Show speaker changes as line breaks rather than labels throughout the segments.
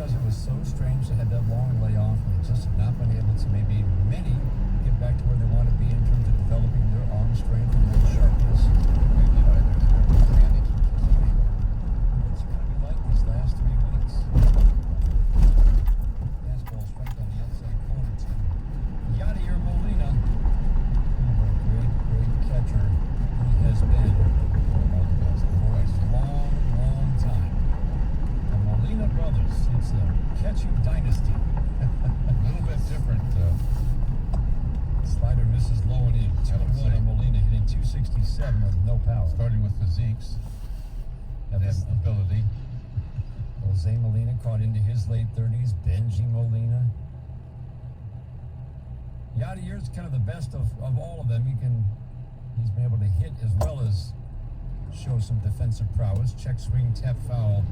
because it was so strange. They had that long layoff, and they just have not been able to, maybe many, get back to where they want to be in terms of developing their arm strength and their sharpness.
Maybe their mechanics are just able.
What's it going to be like these last 3 weeks? Fastball strike on the outside corner to Yadier Molina. What a great catcher he has been for a long, long time. The Molina brothers, it's a catching dynasty.
A little bit different.
Slider misses low and in. 2-1 on Molina, hitting .267 with no power.
Starting with physiques and ability.
Jose Molina caught into his late 30s. Benji Molina. Yadier's kind of the best of all of them. He's been able to hit as well as show some defensive prowess. Check swing, tap foul.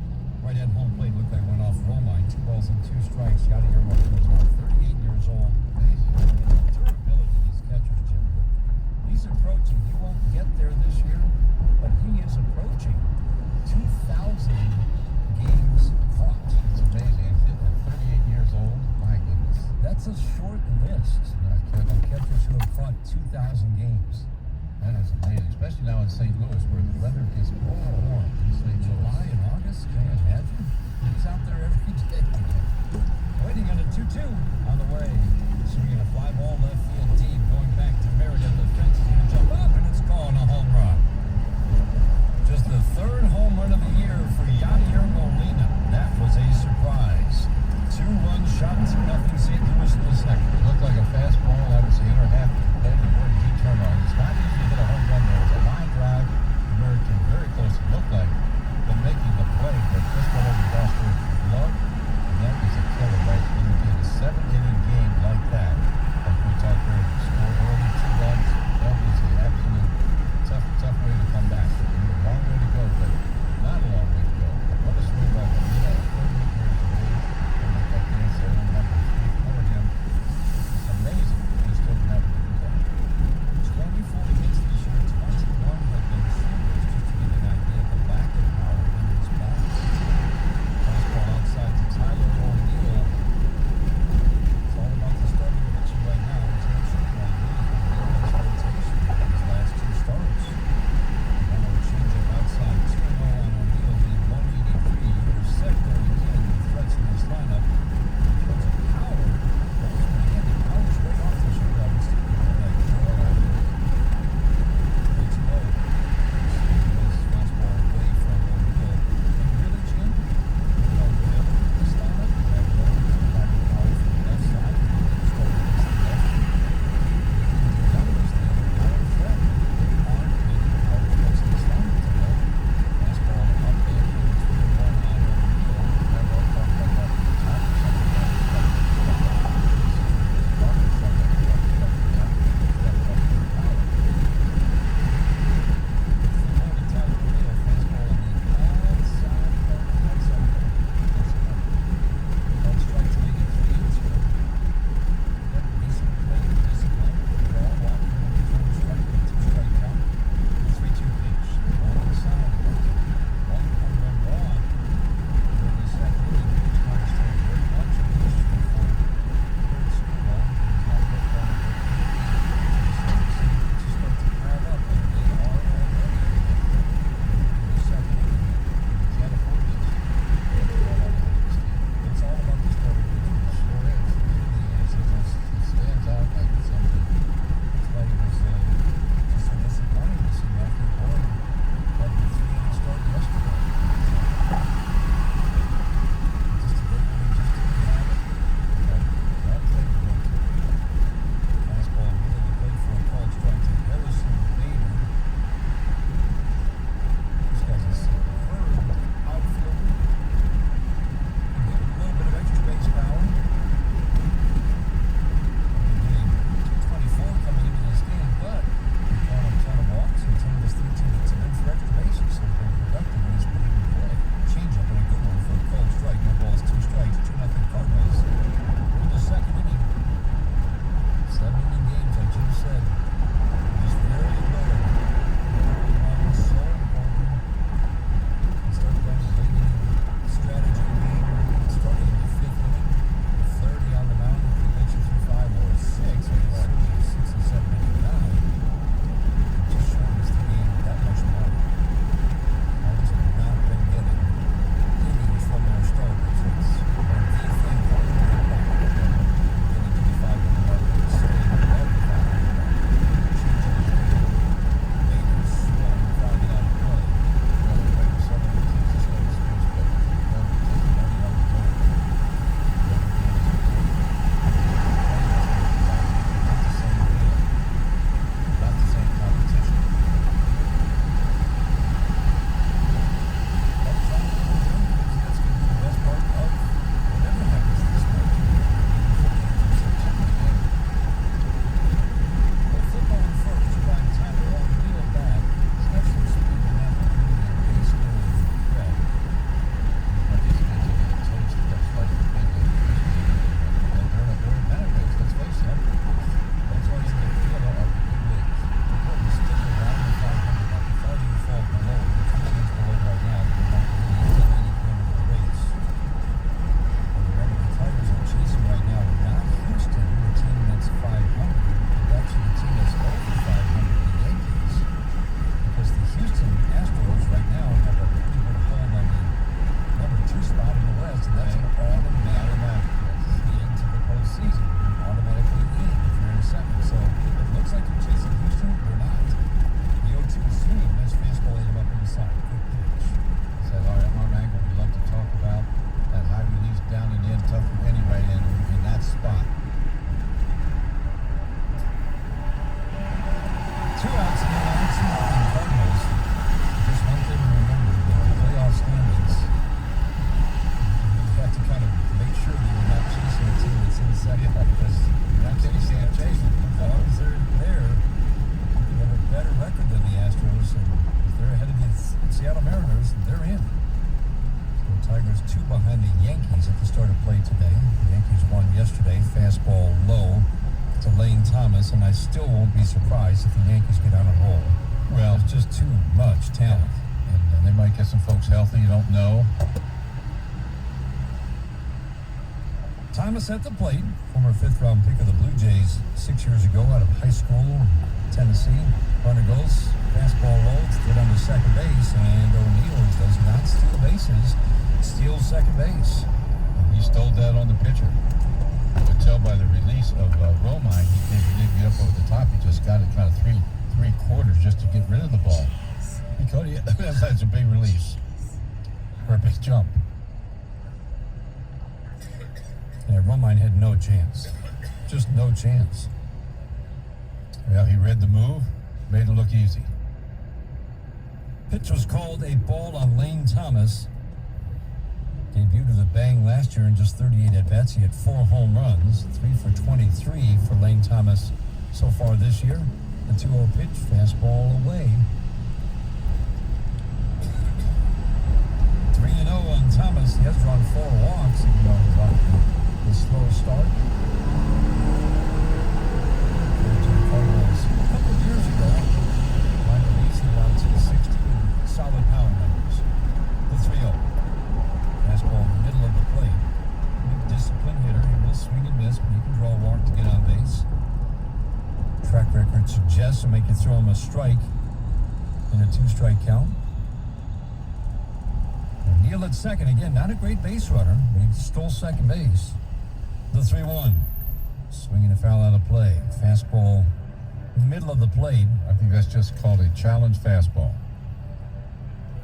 Right at home plate looked like went off Romine. 2 balls and 2 strikes. Yadier Molina is now 38 years old. Durability, these catchers, Jim. He's approaching. He won't get there this year, but he is approaching 2,000 games caught.
It's amazing. At 38 years old, my goodness.
That's a short list of catchers who have caught 2,000 games.
That is amazing, especially now in St. Louis where the weather gets warm in St.
July and August, can you imagine? He's out there every day. Waiting on a 2-2 on the way. Swinging a fly ball left field deep, going back to Meredith. The fence is going to jump up, and it's calling a home run. Just the 3rd home run of the year for Yadier Molina. That was a surprise. 2-1 shot, 2-0 St. Louis in the second.
It looked like a fastball. That was the inner half of the plate. And what did he turn on? It's not easy to hit a home run there. It was a line drive. American very close.
Tigers 2 behind the Yankees at the start of play today. The Yankees won yesterday. Fastball low to Lane Thomas, and I still won't be surprised if the Yankees get on a roll. Well, it's just too much talent.
And they might get some folks healthy. You don't know.
Thomas at the plate, former 5th-round pick of the Blue Jays 6 years ago out of high school in Tennessee. Runner goes, fastball low, throw down to second base, and O'Neill does not steal bases, steals second base.
And he stole that on the pitcher. You could tell by the release of Romine, he didn't get up over the top. He just got it kind of three quarters just to get rid of the ball. Because that's a big release. Or a big jump.
Yeah, Romine had no chance. Just no chance.
Well, he read the move, made it look easy.
Pitch was called a ball on Lane Thomas. Debuted with a bang last year in just 38 at-bats. He had 4 home runs, 3 for 23 for Lane Thomas so far this year. The 2-0 pitch, fastball away. 3-0 on Thomas. He has drawn 4 walks, even though he's off the slow start. To the Cardinals a couple of years ago, Mike Leach hit around 260 with solid power numbers. The 3-0. Fastball in the middle of the plate. Big disciplined hitter. He will swing and miss, but he can draw a walk to get on base. Track record suggests he'll make you throw him a strike in a 2-strike count. O'Neill at second. Again, not a great base runner, but he stole second base. The 3-1. Swinging a foul out of play. Fastball in the middle of the plate.
I think that's just called a challenge fastball.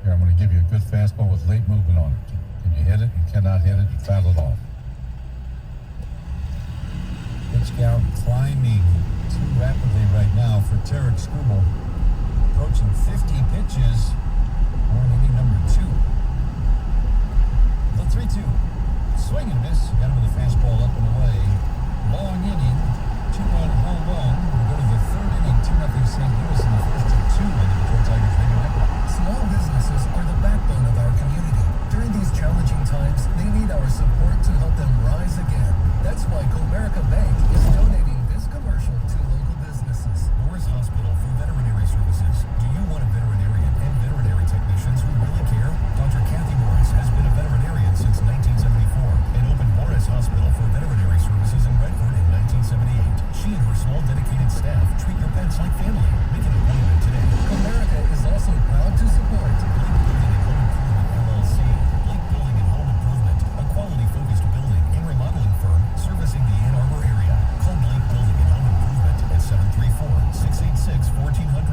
Here, I'm going to give you a good fastball with late movement on it. Can you hit it? You cannot hit it. You foul it off.
Pitch count climbing too rapidly right now for Tarek Skubal. Approaching 50 pitches. We're in inning number 2. The 3-2. Swing and miss. Got him with a fastball up and away. Long inning. 2-run home run. We go to the 3rd inning. 2-0 St. Louis in the first of 2 on the Detroit Tigers radio network.
Small businesses are the backbone of our community. During these challenging times, they need our support to help them rise again. That's why Comerica Bank is donating this commercial to local businesses.
Morris Hospital for Veterinary Services. Do you want a veterinarian and veterinary technicians who really care? Dr. Kathy Morris has been a veterinarian since 1974 and opened Morris Hospital for Veterinary Services in Redford in 1978. She and her small dedicated staff treat your pets like family. Make an appointment today.
Comerica is also proud to support
Blake Building and Home Improvement LLC. Blake Building and Home Improvement, a quality-focused building and remodeling firm servicing the Ann Arbor area. Call Blake Building and Home Improvement at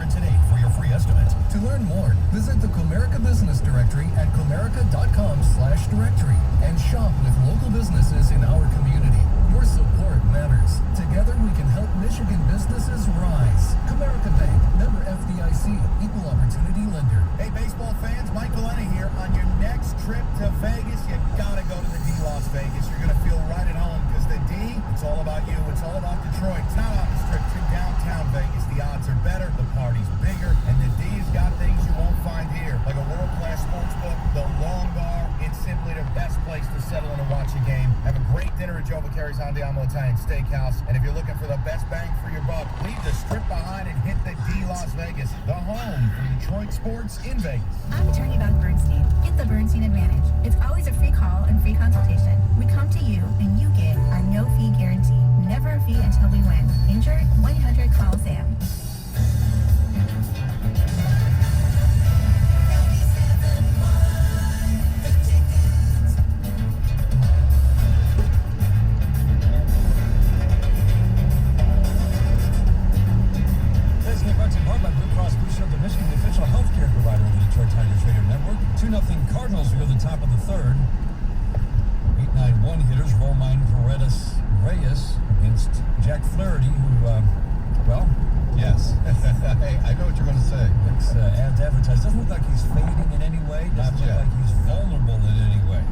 734-686-1400 today for your free estimate.
To learn more, visit the Comerica Business Directory at comerica.com/directory and shop with local businesses in our community. Your support matters. Together we can help Michigan businesses rise. Comerica Bank, member FDIC, equal opportunity lender.
Hey, baseball fans, Mike Valeni here. On your next trip to Vegas, you gotta go to the D Las Vegas. You're gonna feel right at home because the D, it's all about you. It's all about Detroit. It's not on the strip to downtown Vegas. The odds are better, the party's bigger, and the D's got things you won't find here, like a world-class sports book, the Long Bar. It's simply the best place to settle in and watch a game. Have a great dinner at Joe Vaccari's Andiamo Italian Steakhouse. And if you're looking for the best bang for your buck, leave the strip behind and hit the D Las Vegas, the home for Detroit sports in Vegas.
I'm attorney Beth Bernstein. Get the Bernstein Advantage. It's always a free call and free consultation. We come to you and you get our no-fee guarantee. Never a fee until we win. Injured? 1-800-CALL-SAM.
Cardinals are the top of the 3rd. 8-9-1 hitters, Romine, Paredes, Reyes against Jack Flaherty, who, well,
Yes. I know what you're going to say.
looks as advertised. Doesn't look like he's fading in any way. Doesn't look like he's vulnerable in any way.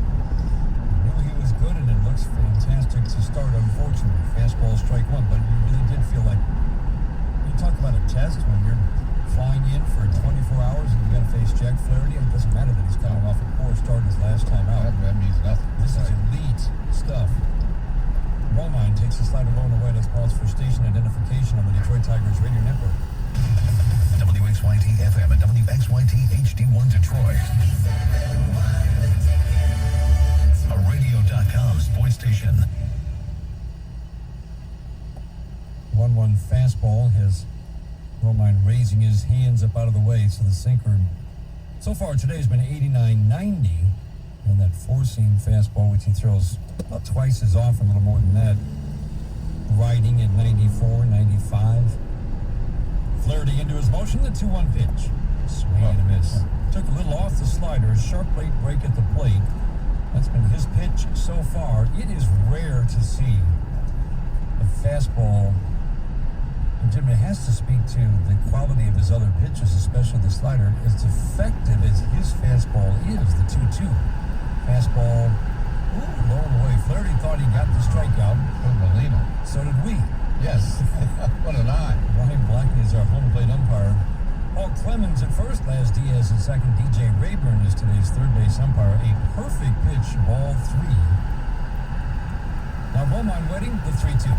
Knew he was good, and it looks fantastic to start, unfortunately. Fastball, strike 1, but you really did feel like, you talk about a test when you're flying in for 24 hours and you got to face Jack Flaherty. It doesn't matter that he's coming off a poor start his last time out. This is elite stuff. Romine takes the slider low and away. Let's pause for station identification on the Detroit Tigers radio network.
WXYT FM and WXYT HD1 Detroit. A radio.com sports station.
1-1 fastball has Romine raising his hands up out of the way, so the sinker so far today has been 89-90, and that four-seam fastball, which he throws about twice as often, a little more than that, riding at 94, 95. Flaherty into his motion, the 2-1 pitch. Swing and a miss. Took a little off the slider, sharp late break at the plate. That's been his pitch so far. It is rare to see a fastball. And Jim, it has to speak to the quality of his other pitches, especially the slider. As effective as his fastball is, the 2-2. Fastball, low and away. Flaherty thought he got the strikeout.
Molina.
So did we.
Yes. What an eye.
Ryan Blackney is our home plate umpire. Paul Clemens at first, Laz Diaz at second. DJ Rayburn is today's third base umpire. A perfect pitch, ball 3. Now Romine waiting, the 3-2.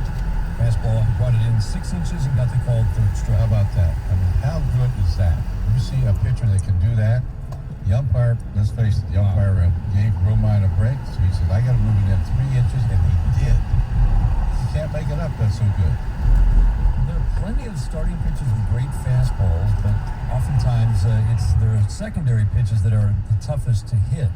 Fastball, brought it in 6 inches and got the called third strike.
How about that? I mean, how good is that? You see a pitcher that can do that. The umpire, let's face it, the umpire gave Romine a break. So he said, I got to move it in 3 inches, and he did. You can't make it up, that's so good.
There are plenty of starting pitchers with great fastballs, but oftentimes it's their secondary pitches that are the toughest to hit.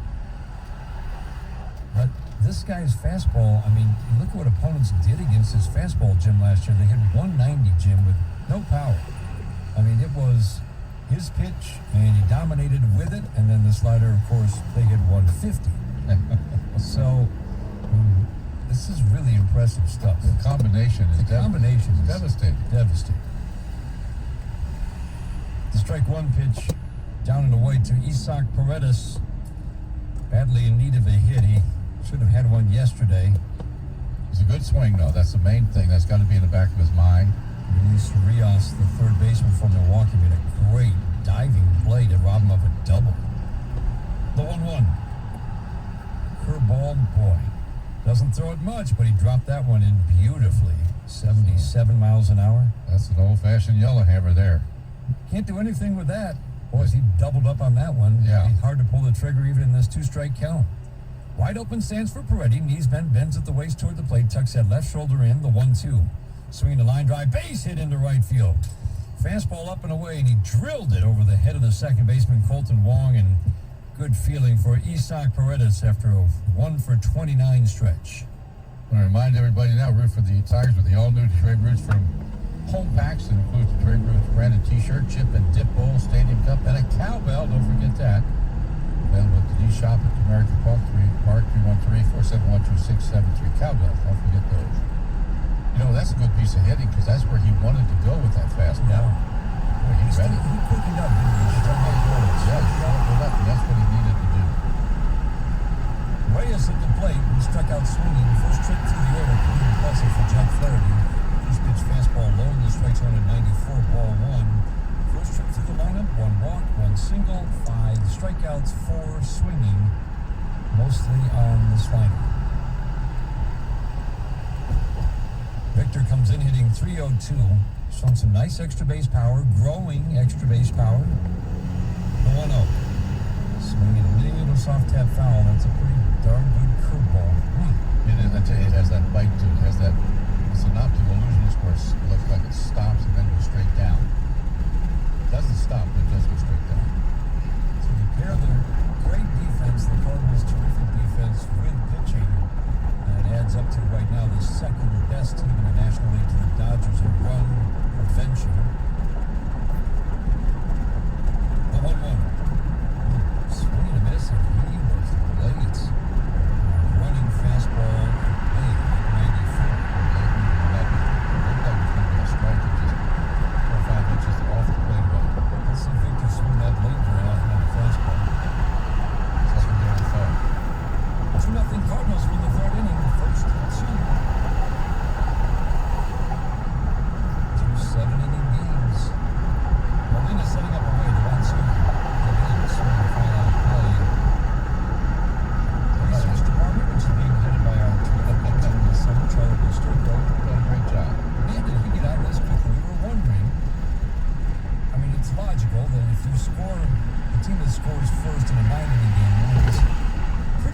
But this guy's fastball, I mean, look at what opponents did against his fastball, Jim, last year. They hit 190, Jim, with no power. I mean, it was his pitch, and he dominated with it, and then the slider, of course, they hit 150. So, this is really impressive stuff.
The combination is
devastating. Devastating. The strike one pitch down and away to Isaac Paredes. Badly in need of a hit. He should have had one yesterday.
It's a good swing, though. That's the main thing. That's got to be in the back of his mind.
Luis Rios, the third baseman for Milwaukee, made a great diving play to rob him of a double. The 1-1. Curveball, boy. Doesn't throw it much, but he dropped that one in beautifully. 77 miles an hour.
That's an old-fashioned yellow hammer there.
Can't do anything with that. Boys, he doubled up on that one.
Yeah.
It'd be hard to pull the trigger even in this 2-strike count. Wide open stands for Peretti. Knees bent, bends at the waist toward the plate. Tucks that left shoulder in. The 1-2. Swinging a line drive. Base hit into right field. Fastball up and away, and he drilled it over the head of the second baseman, Colton Wong, and good feeling for Isaac Paredes after a 1-for-29 stretch.
I want to remind everybody now, root for the Tigers with the all-new Detroit Roots from home packs that includes the Detroit Roots branded t-shirt, chip and dip bowl, stadium cup, and a cowbell. Don't forget that. Available at the D-Shop at American Park, Mark 313-471-2673. Cowbells, don't forget those. You know, that's a good piece of hitting because that's where he wanted to go with that fastball.
Yeah.
Boy, he's ready.
He quickened up, didn't he? He struck out Reyes.
Yeah, he shot up, and that's what he needed to do.
Reyes at the plate. He struck out swinging. First trip through the order, pretty impressive for Jack Flaherty. First pitch fastball low, and the strikes on at 94, ball 1. First trip through the lineup, 1 walk, 1 single, 5 strikeouts, 4 swinging, mostly on the slider. Victor comes in hitting .302, showing some nice extra base power, growing extra base power. The 1-0. Swinging a little soft tap foul. That's a pretty darn good curveball.
It has that bite to it. It has that. It's an optical illusion. It's where it looks like it stops and then goes straight down. It doesn't stop, but it does go straight down.
So you pair the great defense, the Cardinals' terrific defense, with pitching, and it adds up to right now the second best team in the National League to the Dodgers in run prevention. The 1-1. Swing and a miss, and he was late. Running fastball, late, 94. Let's see Victor swing that late very often on a fastball.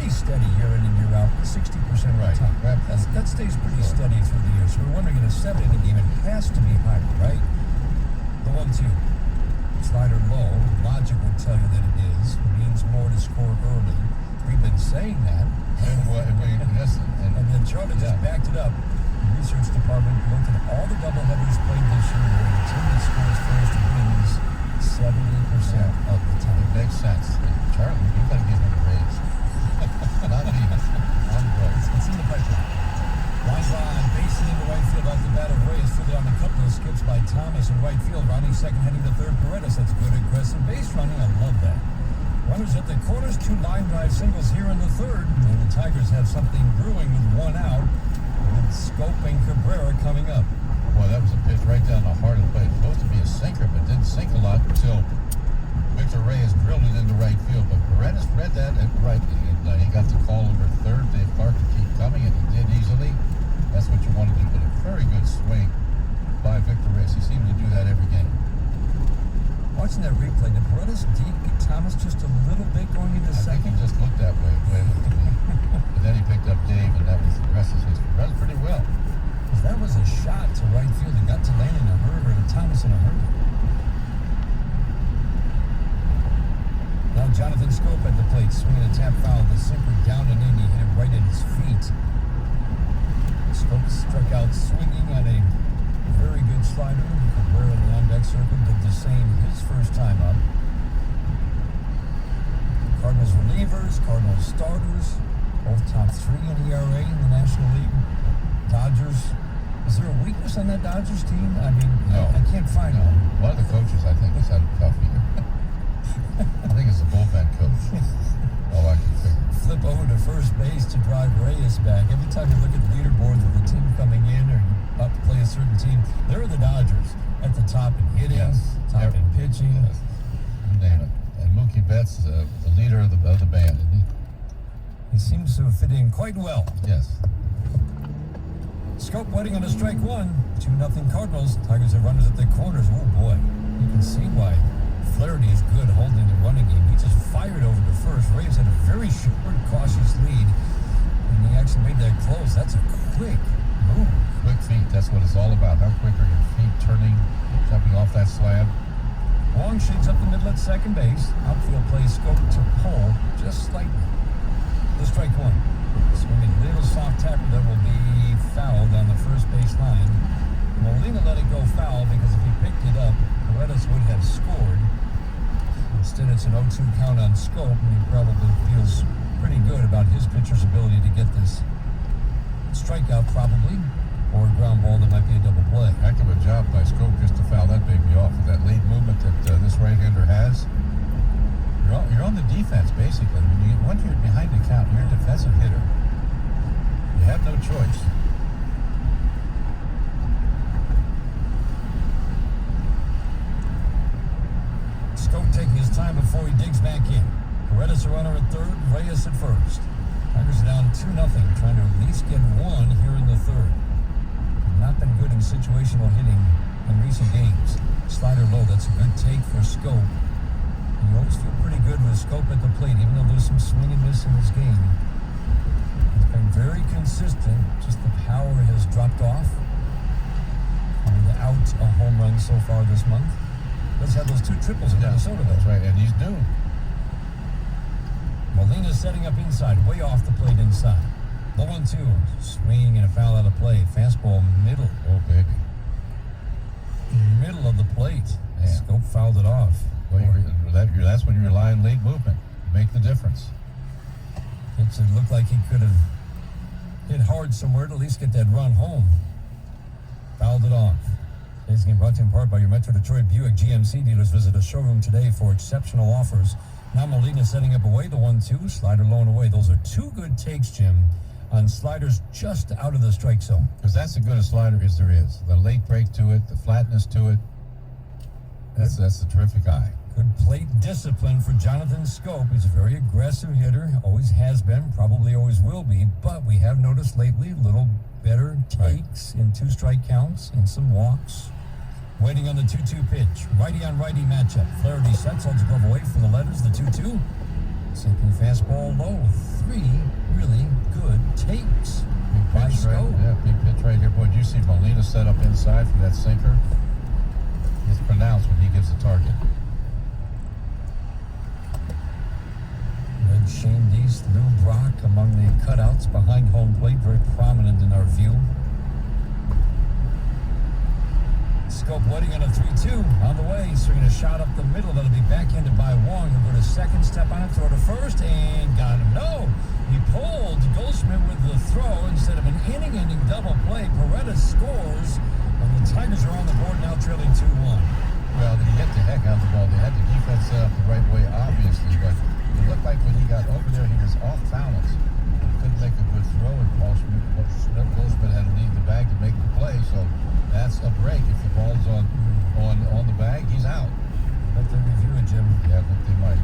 pretty steady year in and year out, 60% of
Right.
the time.
Right.
That stays pretty
Sure.
steady through the year. So we're wondering, in a 7-inning game, it has to be higher, right? The 1-2. Slider low. Logic would tell you that it is. Means more to score early. We've been saying that.
And
And then Charlie just backed it up. The research department looked at all the doubleheaders played this year, and the team that scores first wins 70% of the time.
it makes sense. Charlie, you got to give him a raise. Not me. I'm broke.
It's in the pipeline. Line drive, basing into right field off the bat of Reyes, fielded on a couple of skips by Thomas in right field. Rounding second, heading to third, Paredes. That's good aggressive base running. I love that. Runners at the corners, 2 line drive singles here in the third. And the Tigers have something brewing with 1 out, with Scope and Cabrera coming up.
Boy, that was a pitch right down the heart of the plate. Supposed to be a sinker, but didn't sink a lot until Victor Reyes drilled it into right field. But Paredes read that at right, and he got the call over third. Dave Clark to keep coming, and he did easily. That's what you want to do. But a very good swing by Victor Reyes. He seemed to do that every game.
Watching that replay, did Paredes deep Thomas just a little bit going into
I think
second?
he just looked that way. Way it looked to me. And then he picked up Dave, and that was the rest of history. Read it pretty well.
Because that was a shot to right field. It got to Lane in a hurry, or to Thomas in a hurry. Now Jonathan Scope at the plate, swinging a tap foul. The sinker down and in. He hit it right at his feet. Scope struck out swinging on a very good slider. Cabrera in the on-deck circle did the same his first time up. Cardinals relievers, Cardinals starters, both top 3 in ERA in the National League. Dodgers, is there a weakness on that Dodgers team? I mean,
No.
I can't find
No.
one.
One of the coaches, I think, has had a tough year. I think it's the bullpen coach. All I can figure.
Flip over to first base to drive Reyes back. Every time you look at the leaderboard of the team coming in or you're about to play a certain team, there are the Dodgers at the top in hitting,
Yes.
top in pitching.
Yes. You name it. And Mookie Betts, the leader of the band, isn't he?
He seems to have fit in quite well.
Yes.
Scope waiting on a strike 1. 2-0 Cardinals. Tigers have runners at their corners. Oh boy, you can see why Flaherty is good holding the running game. He just fired over to first. Reyes had a very short, cautious lead, and he actually made that close. That's a quick move.
Quick feet, that's what it's all about. How quick are your feet turning, jumping off that slab?
Long shakes up the middle at second base. Outfield plays Scope to pull just slightly. The strike 1. Swinging little soft tackle that will be fouled on the first base line. Molina let it go foul because if he picked it up, Paredes would have scored. Instead, it's an 0-2 count on Scope, and he probably feels pretty good about his pitcher's ability to get this strikeout, probably, or a ground ball that might be a double play.
Heck of a job by Scope just to foul that baby off with that late movement that this right-hander has. You're on the defense, basically. Once you're behind the count, you're a defensive hitter. You have no choice.
Scope taking his time before he digs back in. Paredes a runner at third, Reyes at first. Tigers are down 2-0, trying to at least get 1 here in the third. Not been good in situational hitting in recent games. Slider low, that's a good take for Scope. And you always feel pretty good with Scope at the plate, even though there's some swing and miss in this game. He's been very consistent, just the power has dropped off. Without a home run so far this month. Let's have those 2 triples in Minnesota, though.
That's right, and he's due.
Molina setting up inside, way off the plate inside. The 1-2, swing and a foul out of play. Fastball middle.
Oh, baby.
Middle of the plate.
Yeah.
Scope fouled it off.
Well, that's when you rely on late movement. Make the difference.
It looked like he could have hit hard somewhere to at least get that run home. Fouled it off. Today's game brought to you in part by your Metro Detroit Buick GMC dealers. Visit a showroom today for exceptional offers. Now Molina setting up away, the 1-2, slider low and away. Those are 2 good takes, Jim, on sliders just out of the strike zone.
Because that's as good a slider as there is. The late break to it, the flatness to it. That's a terrific eye.
Good plate discipline for Jonathan Scope. He's a very aggressive hitter, always has been, probably always will be, but we have noticed lately a little better takes in 2 strike counts and some walks. Waiting on the 2-2 pitch. Righty on righty matchup. Flaherty sets, holds the glove away from the letters. The 2-2. Sinking fastball low. 3 really good takes.
Big pitch right, yeah, big pitch right here. Boy, do you see Molina set up inside for that sinker? It's pronounced when he gives the target.
Red Shane East, Lou Brock among the cutouts behind home plate, very prominent in our view. Scope waiting on a 3-2 on the way, swinging a shot up the middle. That'll be backhanded by Wong. He'll go to second, step on it, throw to first, and got him. No, he pulled Goldschmidt with the throw instead of an inning-ending double play. Peretta scores, and the Tigers are on the board now, trailing 2-1.
Well, he hit the heck out of the ball. They had the defense set up the right way, obviously, but it looked like when he got over there, he was off balance. Couldn't make a good throw, and Goldschmidt had to leave the bag to make the play, so that's a break. If the ball's on the bag, he's out.
Let them review it, Jim.
Yeah, but they might.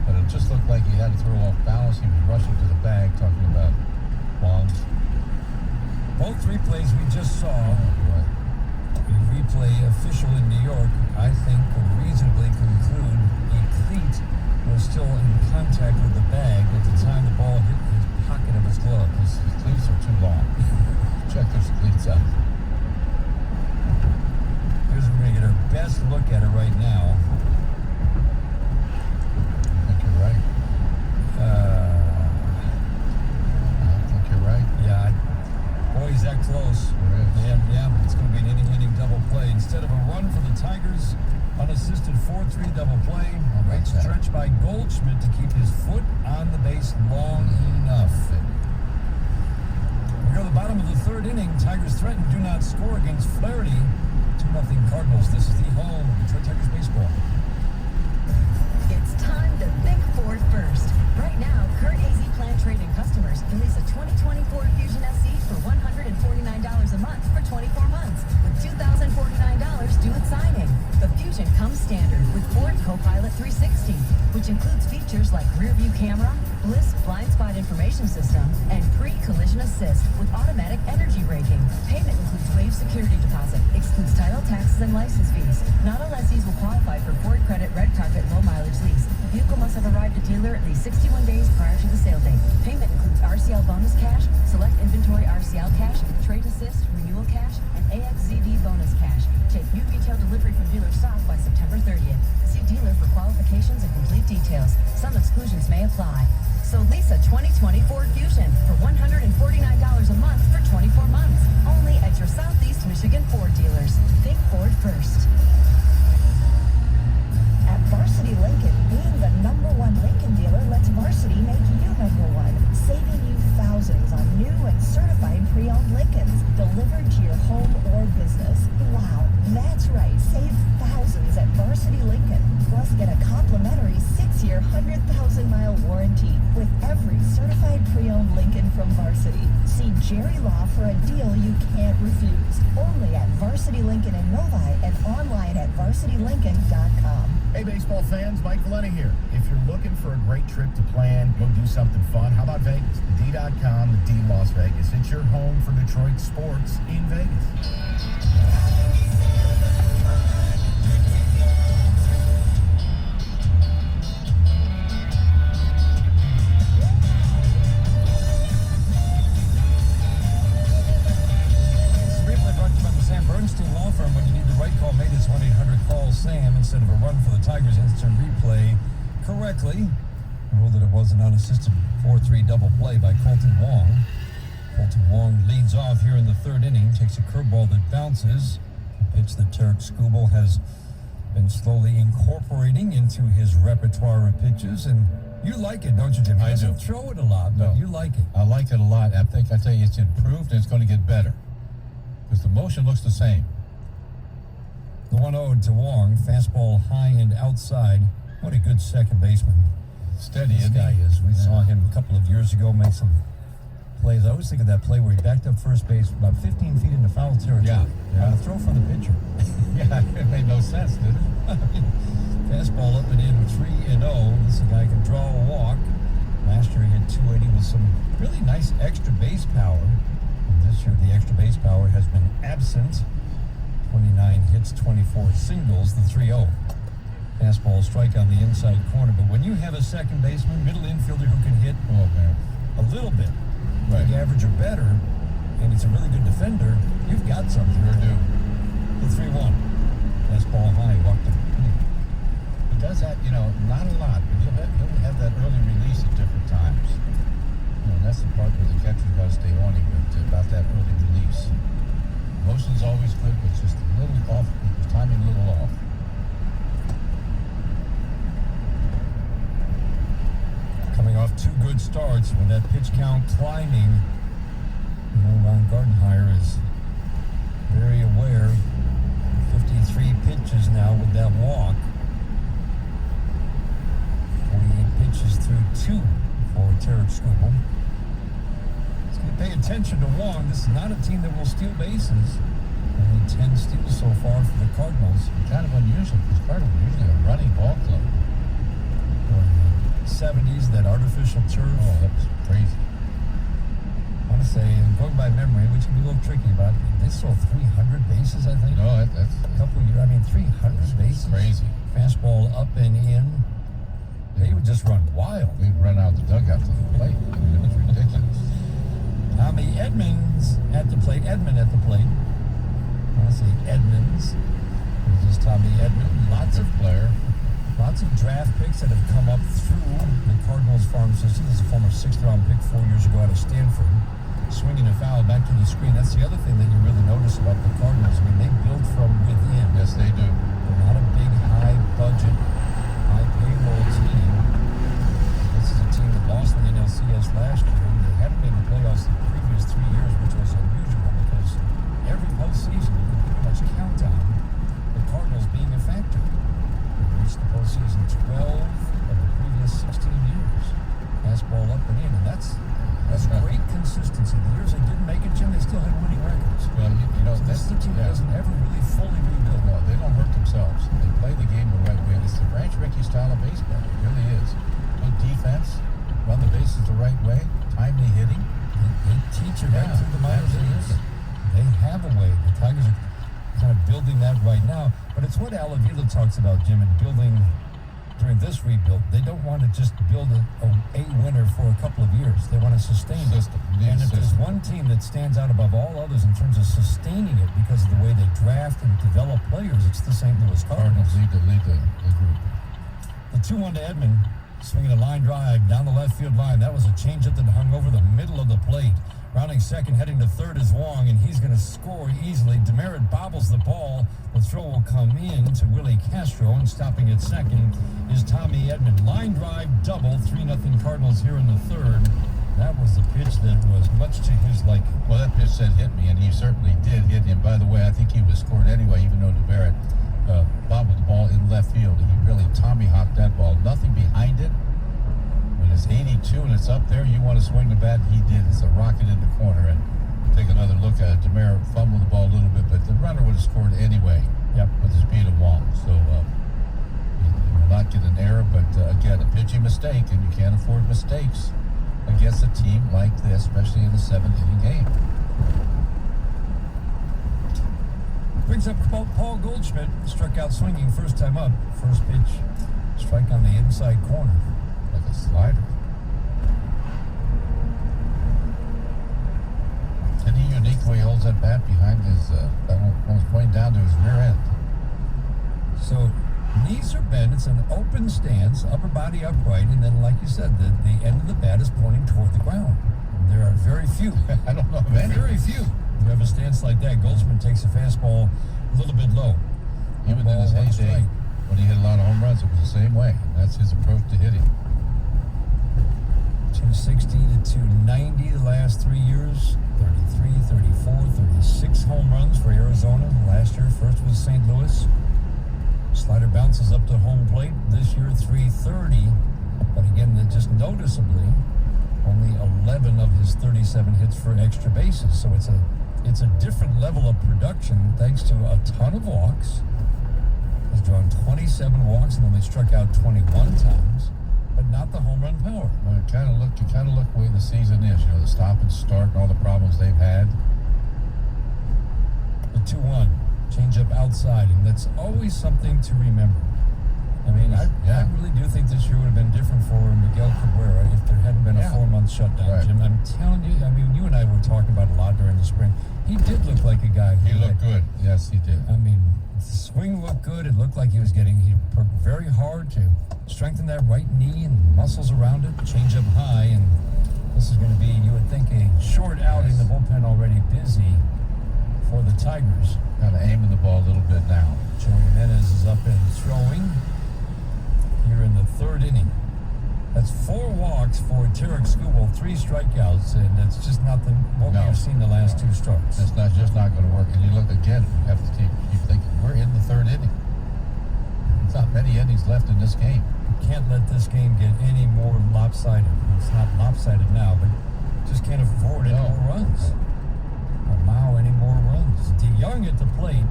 But it just looked like he had to throw off balance. He was rushing to the bag, talking about Wong's.
Both replays we just saw.
Boy.
A replay official in New York, I think, could reasonably conclude a cleat was still in contact with the bag at the time the ball hit his pocket of his glove.
His cleats are too long. Check those cleats out.
Here's we're going to get our best look at it right now.
I think you're right. I think you're right.
Yeah. Boy, he's that close. Yeah, it's going to be an inning double play. Instead of a run for the Tigers, unassisted 4-3 double play. A great stretch by Goldschmidt to keep his foot on the base long enough. We go to the bottom of the third inning. Tigers threaten, do not score against Flaherty. 2-0 Cardinals. This is the home of Detroit Tigers baseball.
It's time to think Ford first. Right now, Kurt AZ Plan Trade-in customers can lease a 2020 Ford Fusion SE for $149 a month for 24 months, with $2,049 due at signing. The Fusion comes standard with Ford Copilot 360, which includes features like rear-view camera, Bliss blind spot information system, and pre-collision assist with automatic energy braking. Payment includes waived security deposit, excludes title, taxes, and license fees. Not all lessees will qualify for Ford Credit Red Carpet Low Mileage Lease. The vehicle must have arrived at dealer at least 61 days prior to the sale date. Payment includes RCL bonus cash, select inventory RCL cash, trade assist, renewal cash, and AXZD bonus cash. Take new retail delivery from dealer stock by September 30th. See dealer for qualifications and complete details. Some exclusions may apply. So lease a 2020 Ford Fusion for $149 a month for 24 months. Only at your Southeast Michigan Ford dealers. Think Ford first.
At Varsity Lincoln, being the #1 Lincoln dealer lets Varsity make you #1, saving you thousands on new and certified pre-owned Lincolns delivered to your home or business. Wow, that's right, save thousands at Varsity Lincoln. Plus, get a complimentary 6-year, 100,000-mile warranty with every certified pre-owned Lincoln from Varsity. See Jerry Law for a deal you can't refuse. Only at Varsity Lincoln in Novi and online at varsitylincoln.com.
Hey, baseball fans, Mike Valenti here. If you're looking for a great trip to plan, go do something fun, how about Vegas? The D.com, the D Las Vegas. It's your home for Detroit sports in Vegas.
Law firm. When you need the right call made, it's 1-800-CALL-SAM instead of a run for the Tigers. Instant replay correctly ruled that it was an unassisted 4-3 double play by Colton Wong. Colton Wong leads off here in the third inning, takes a curveball that bounces, a pitch that Tarek Skubal has been slowly incorporating into his repertoire of pitches, and you like it, don't you, Jim? He doesn't throw it a lot, but you like it.
I like it a lot. I tell you, it's improved and it's going to get better because the motion looks the same.
The 1-0 to Wong, fastball high and outside. What a good second baseman.
Steady,
This guy is. We saw him a couple of years ago make some plays. I always think of that play where he backed up first base about 15 feet into foul territory. On a throw from the pitcher.
Yeah, it made no sense, did it?
Fastball up and in, 3-0. This guy can draw a walk. Last year he hit 280 with some really nice extra base power. And this year the extra base power has been absent. 29 hits, 24 singles, the 3-0. Fastball strike on the inside corner. But when you have a second baseman, middle infielder who can hit a little bit, league average or better, and he's a really good defender, you've got something.
Sure do.
The 3-1. Fastball high, walked him.
He does that, not a lot, but he'll have that early release at different times. And that's the part where the catcher's got to stay on him, but about that early release. Motion's always good, but it's just a little off, his timing a little off.
Coming off 2 good starts, with that pitch count climbing, Ron Gardenhire is very aware. 53 pitches now with that walk. 48 pitches through 2 for Tarek Skubal. He's going to pay attention to Wong. This is not a team that will steal bases. Only 10 steals so far for the Cardinals.
Kind of unusual because Cardinals are usually a running ball club.
70s, that artificial turf.
Oh, that was crazy.
I want to say, going by memory, which can be a little tricky, but they stole 300 bases, I think.
No, that's
a couple of years. 300 bases.
Crazy.
Fastball up and in. They would just run wild.
They'd run out the dugout to the plate. It was ridiculous.
Tommy Edmonds at the plate. Edmund at the plate. I want to say Edmonds. This is Tommy Edmund. Lots of draft picks that have come up through the Cardinals farm system. This is a former 6th-round pick 4 years ago out of Stanford. Swinging a foul back to the screen. That's the other thing that you really notice about the Cardinals. They build from within.
Yes, they do.
They're not a big, high-budget, high-payroll team. This is a team that lost in the NLCS last year. They hadn't made the playoffs the previous 3 years, which was unusual because every postseason you can pretty much count on the Cardinals being a factor. The postseason 12 of the previous 16 years. Fastball up and in, and that's great consistency. The years they didn't make it, Jim, they still had winning records.
Well,
so this is a team that doesn't ever really fully rebuild.
No, they don't hurt themselves. They play the game the right way. It's the Branch Rickey style of baseball. It really is. Good defense, run the bases the right way, timely hitting.
They teach it right through the minors. They have a way. The Tigers are kind of building that right now, but it's what Al Avila talks about, Jim, and building during this rebuild. They don't want to just build a winner for a couple of years. They want to sustain it. And if there's one team that stands out above all others in terms of sustaining it because of the way they draft and develop players, it's the St. Louis Cardinals.
Lead the group.
The 2-1 to Edmund, swinging a line drive down the left field line. That was a changeup that hung over the middle of the plate. Rounding second, heading to third is Wong, and he's going to score easily. Demerit bobbles the ball. The throw will come in to Willie Castro, and stopping at second is Tommy Edmund. Line drive double, 3-0 Cardinals here in the third. That was the pitch that was much to his liking.
Well, that pitch said hit me, and he certainly did hit him. By the way, I think he was scored anyway, even though Demerit bobbled the ball in left field. He really Tommy-hawked that ball. Nothing behind it. When it's 82 and it's up there, you want to swing the bat. He did. It's a rocket in the corner. And take another look at it. Demerit fumbled the ball a little bit, but the runner would have scored anyway.
Yep.
With the speed of Wong. So he will not get an error, but again, a pitching mistake, and you can't afford mistakes against a team like this, especially in the 7th-inning game.
Brings up Paul Goldschmidt. Struck out swinging first time up. First pitch, strike on the inside corner.
Like a slider. Isn't he unique the way he holds that bat behind his, almost pointing down to his rear end?
So, knees are bent. It's an open stance, upper body upright, and then, like you said, the end of the bat is pointing toward the ground. And there are very few.
I don't know of any.
Very few who have a stance like that. Goldschmidt takes a fastball a little bit low.
Even in his heyday, when he hit a lot of home runs, it was the same way. That's his approach to hitting.
260 to 290 the last 3 years. 33, 34, 36 home runs for Arizona. Last year, first was St. Louis. Slider bounces up to home plate. This year, 330. But again, just noticeably, only 11 of his 37 hits for extra bases. So it's a different level of production thanks to a ton of walks. He's drawn 27 walks and only struck out 21 times, but not the home run power.
Well, you kind of look the way the season is. The stop and start and all the problems they've had.
The 2-1, changeup outside, and that's always something to remember. I mean, I
Yeah.
really do think this year would have been different for Miguel Cabrera if there hadn't been a
Yeah.
4-month shutdown,
Right.
Jim. I'm telling you, I mean, you and I were talking about it a lot during the spring. He did look like a guy who
He looked good. Yes, he did.
I mean, the swing looked good. It looked like he worked very hard to strengthen that right knee and muscles around it, change up high, and this is going to be, you would think, a short outing. The bullpen already busy for the Tigers.
Kind of aiming the ball a little bit now.
Joey Jimenez is up and throwing here in the third inning. That's 4 walks for Tarek Skubal, 3 strikeouts, and that's just not what
No.
we've seen the last 2 starts.
It's not going to work. And you look again, you have to keep thinking, we're in the third inning. There's not many innings left in this game.
Can't let this game get any more lopsided. It's not lopsided now, but just can't afford any more runs. Allow any more runs. DeYoung at the plate.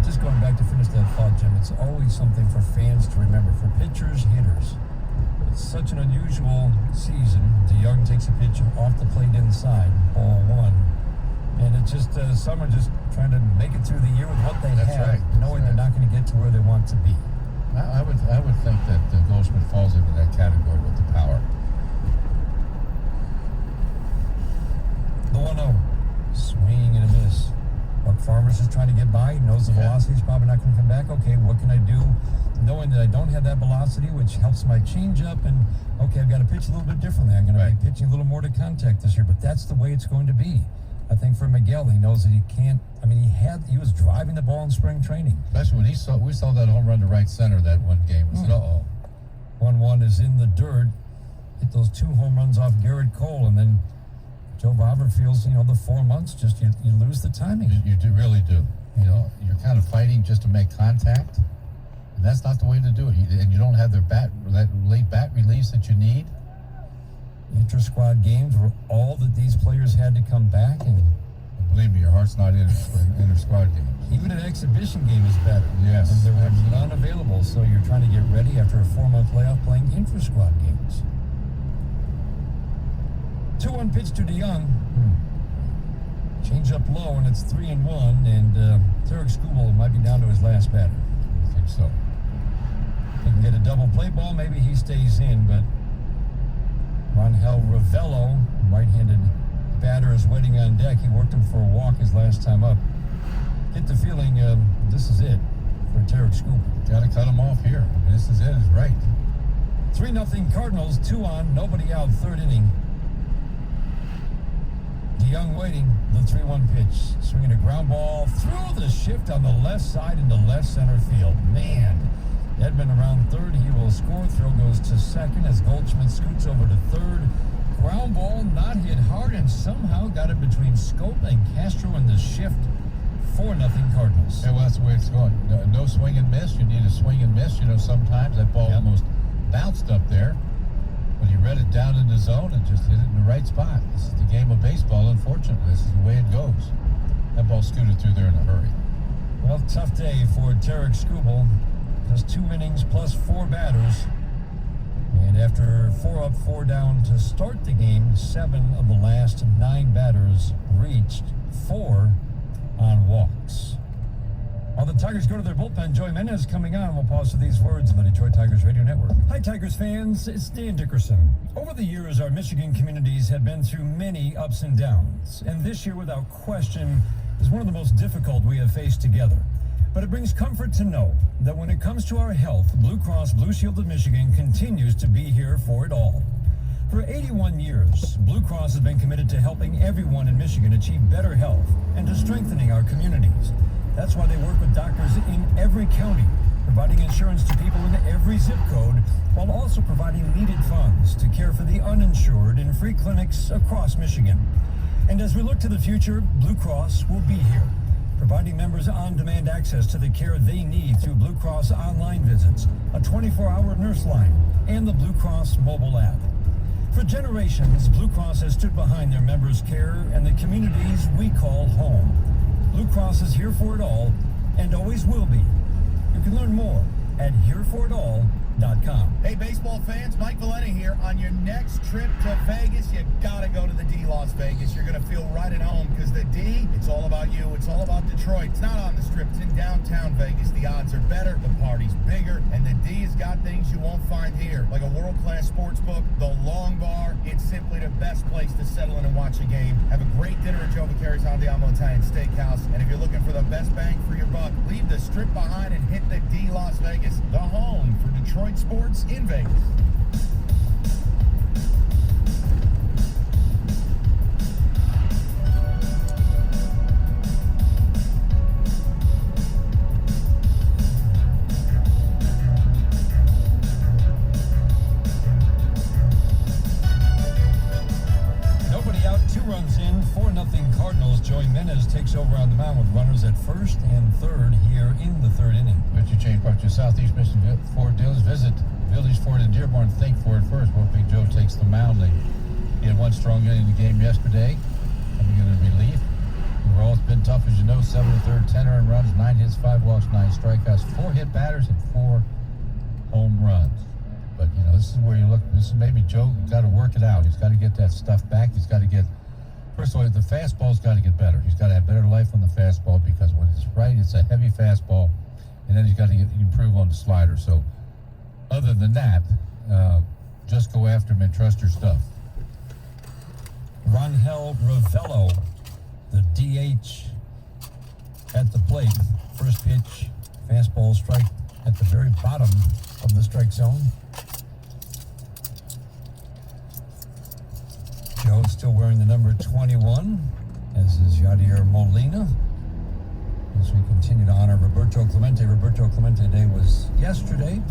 Just going back to finish that thought, Jim, it's always something for fans to remember. For pitchers, hitters, it's such an unusual season. DeYoung takes a pitch off the plate inside, ball 1. And it's just some are just trying to make it through the year with what they
That's
have,
right.
knowing
That's
they're not going to get to where they want to be.
I would think that Goldschmidt falls into that category with the power.
The 1-0. Swing and a miss. Buck Farmers is trying to get by. He knows the velocity is probably not going to come back. Okay, what can I do? Knowing that I don't have that velocity, which helps my changeup, and okay, I've got to pitch a little bit differently. I'm going to be pitching a little more to contact this year, but that's the way it's going to be. I think for Miguel, he knows that he can't. I mean, he was driving the ball in spring training.
Especially when we saw that home run to right center that one game. We said, uh-oh.
1-1 is in the dirt. Hit those 2 home runs off Garrett Cole, and then Joe Robert feels, the 4 months, just you lose the timing.
You really do. You're kind of fighting just to make contact, and that's not the way to do it. And you don't have that late bat release that you need.
Inter-squad games were all that these players had to come back, and
believe me, your heart's not in inter-squad games.
even an exhibition game is better.
Yes,
And there were
absolutely.
none available, so you're trying to get ready after a 4-month layoff playing intra-squad games. 2-1 pitch to DeYoung. Change up low, and it's 3-1, and Tarek Skubal might be down to his last batter.
I think so.
He can get a double play ball, maybe he stays in, but Rangel Ravello, right-handed batter, is waiting on deck. He worked him for a walk his last time up. Get the feeling this is it for Tarek Skubal.
Got to cut him off here. This is it. It's right.
3-0 Cardinals, 2 on, nobody out, third inning. DeYoung waiting, the 3-1 pitch. Swinging a ground ball through the shift on the left side into left center field. Man, Edmund around third. He will score. Throw goes to second as Goldschmidt scoots over to third. Ground ball not hit hard and somehow got it between Scope and Castro in the shift. 4-0 Cardinals.
Yeah, well, that's the way it's going. No swing and miss. You need a swing and miss. Sometimes that ball almost bounced up there. But he read it down in the zone and just hit it in the right spot. This is the game of baseball, unfortunately. This is the way it goes. That ball scooted through there in a hurry.
Well, tough day for Tarek Skubal. Just 2 innings plus 4 batters. And after 4 up, 4 down to start the game, 7 of the last 9 batters reached 4 on walks. While the Tigers go to their bullpen, Joey Jimenez coming on. We'll pause for these words on the Detroit Tigers Radio Network. Hi, Tigers fans. It's Dan Dickerson. Over the years, our Michigan communities have been through many ups and downs. And this year, without question, is one of the most difficult we have faced together. But it brings comfort to know that when it comes to our health, Blue Cross Blue Shield of Michigan continues to be here for it all. For 81 years, Blue Cross has been committed to helping everyone in Michigan achieve better health and to strengthening our communities. That's why they work with doctors in every county, providing insurance to people in every zip code, while also providing needed funds to care for the uninsured in free clinics across Michigan. And as we look to the future, Blue Cross will be here, providing members on-demand access to the care they need through Blue Cross online visits, a 24-hour nurse line, and the Blue Cross mobile app. For generations, Blue Cross has stood behind their members' care and the communities we call home. Blue Cross is here for it all and always will be. You can learn more at hereforitall.com.
DLossVegas.com.
Hey, baseball fans, Mike Valenti here. On your next trip to Vegas, you got to go to the D Las Vegas. You're going to feel right at home because the D, it's all about you. It's all about Detroit. It's not on the Strip. It's in downtown Vegas. The odds are better. The party's bigger. And the D has got things you won't find here, like a world-class sports book, the Long Bar. It's simply the best place to settle in and watch a game. Have a great dinner at Joe Vicari's Andiamo Italian Steakhouse. And if you're looking for the best bang for your buck, leave the Strip behind and hit the D Las Vegas, the home for Detroit sports in Vegas.
Nobody out, 2 runs in, 4-0 Cardinals. Joey Menez takes over on the mound with runners at first and third here in the third inning.
Richard Chain Park to Southeast Michigan Ford dealers. Visit Village Ford in Dearborn. Think Ford first. Well, Big Joe takes the mound. He had one strong inning in the game yesterday, coming in relief. Overall, it's been tough, as you know. 7 1/3, 10 earned runs, 9 hits, 5 walks, 9 strikeouts, 4 hit batters, and 4 home runs. But, you know, this is where you look. This is maybe Joe got to work it out. He's got to get that stuff back. He's got to get, first of all, the fastball's got to get better. He's got to have better life on the fastball because when it's right, it's a heavy fastball. And then he's got to improve on the slider. So, other than that, just go after him and trust your stuff.
Rangel Ravello, the DH at the plate. First pitch, fastball strike at the very bottom of the strike zone. Joe still wearing the number 21, as is Yadier Molina. As we continue to honor Roberto Clemente. Roberto Clemente Day was yesterday,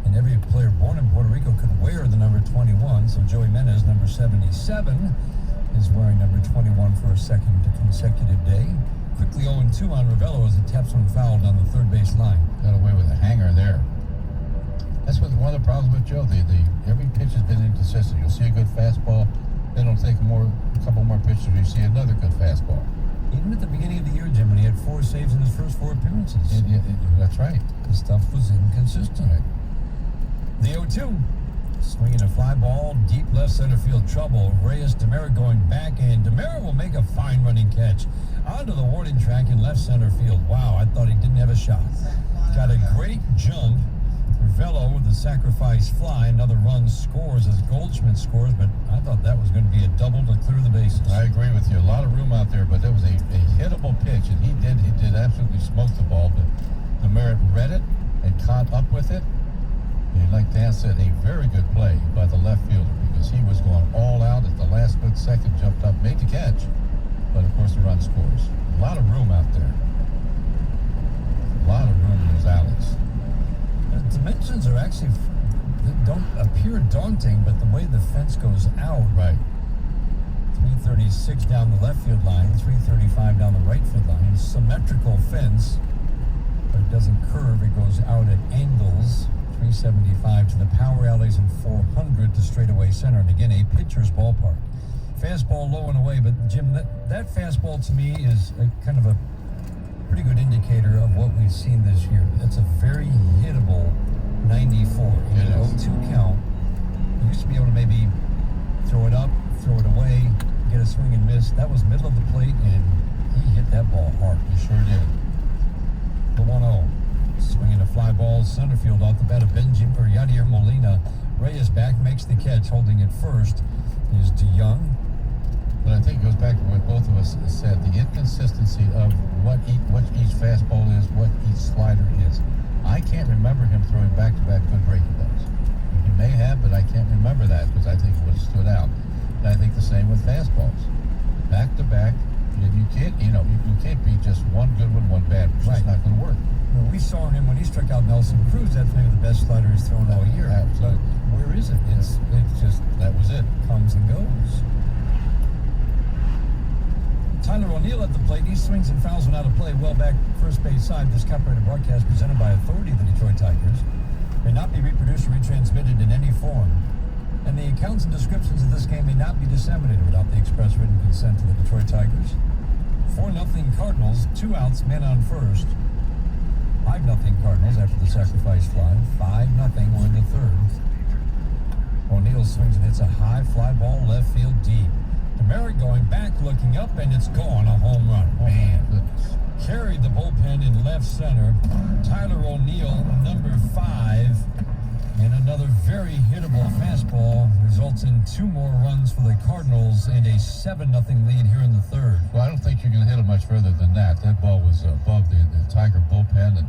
and every player born in Puerto Rico could wear the number 21. So Joey Menez, number 77, is wearing number 21 for a second consecutive day. Quickly 0-2 on Ravello as he taps one foul down the third base line.
Got away with a hanger there. That's one of the problems with Joe. Every pitch has been inconsistent. You'll see a good fastball, then it'll take a couple more pitches, you see another good fastball.
Even at the beginning of the year, Jim, when he had 4 saves in his first 4 appearances.
That's right.
The stuff was inconsistent.
Right.
The 0-2. Swinging a fly ball, deep left center field trouble. Reyes Demera going back, and Demera will make a fine running catch onto the warning track in left center field. Wow, I thought he didn't have a shot. Got a great jump. Ravello with the sacrifice fly. Another run scores as Goldschmidt scores, but I thought that was going to be a double to clear the bases.
I agree with you. A lot of room out there, but that was a hittable pitch, and he did absolutely smoke the ball, but Demera read it and caught up with it. And like Dan said, a very good play by the left fielder because he was going all out at the last split second, jumped up, made the catch, but of course the run scores. A lot of room out there. A lot of room in those alleys.
The dimensions are actually, they don't appear daunting, but the way the fence goes out,
Right.
336 down the left field line, 335 down the right field line. Symmetrical fence, but it doesn't curve. It goes out at angles. 375 to the power alleys and 400 to straightaway center. And again, a pitcher's ballpark. Fastball low and away, but Jim, that fastball to me is kind of a pretty good indicator of what we've seen this year. That's a very hittable 94.
It
An
is.
0-2 count. You used to be able to maybe throw it up, throw it away, get a swing and miss. That was middle of the plate, and he hit that ball hard.
He sure did.
The 1-0. Swinging a fly ball, center field off the bat of Yadier Molina. Reyes back, makes the catch, holding it first is DeYoung.
But I think it goes back to what both of us said, the inconsistency of what each fastball is, what each slider is. I can't remember him throwing back-to-back good breaking balls. He may have, but I can't remember that because I think it would have stood out. And I think the same with fastballs. Back-to-back, and you can't be just one good one, one bad. It's just not going to work.
Well, we saw him when he struck out Nelson Cruz. That's maybe the best slider he's thrown all year.
Absolutely.
But where is it? It's just
That was it.
comes and goes. Tyler O'Neill at the plate. He swings and fouls one out of play well back first base side. This copyrighted broadcast presented by authority of the Detroit Tigers may not be reproduced or retransmitted in any form. And the accounts and descriptions of this game may not be disseminated without the express written consent of the Detroit Tigers. 4-0 Cardinals, 2 outs, men on first. 5-0 Cardinals after the sacrifice fly. 5-0. We're in the third. O'Neill swings and hits a high fly ball left field deep. DeMeritt going back, looking up, and it's gone. A home run. Man, carried the bullpen in left center. Tyler O'Neill, number 5, and another very hittable fastball results in 2 more runs for the Cardinals and a 7-0 lead here in the third.
Well, I don't think you can hit it much further than that. That ball was above the Tiger bullpen, and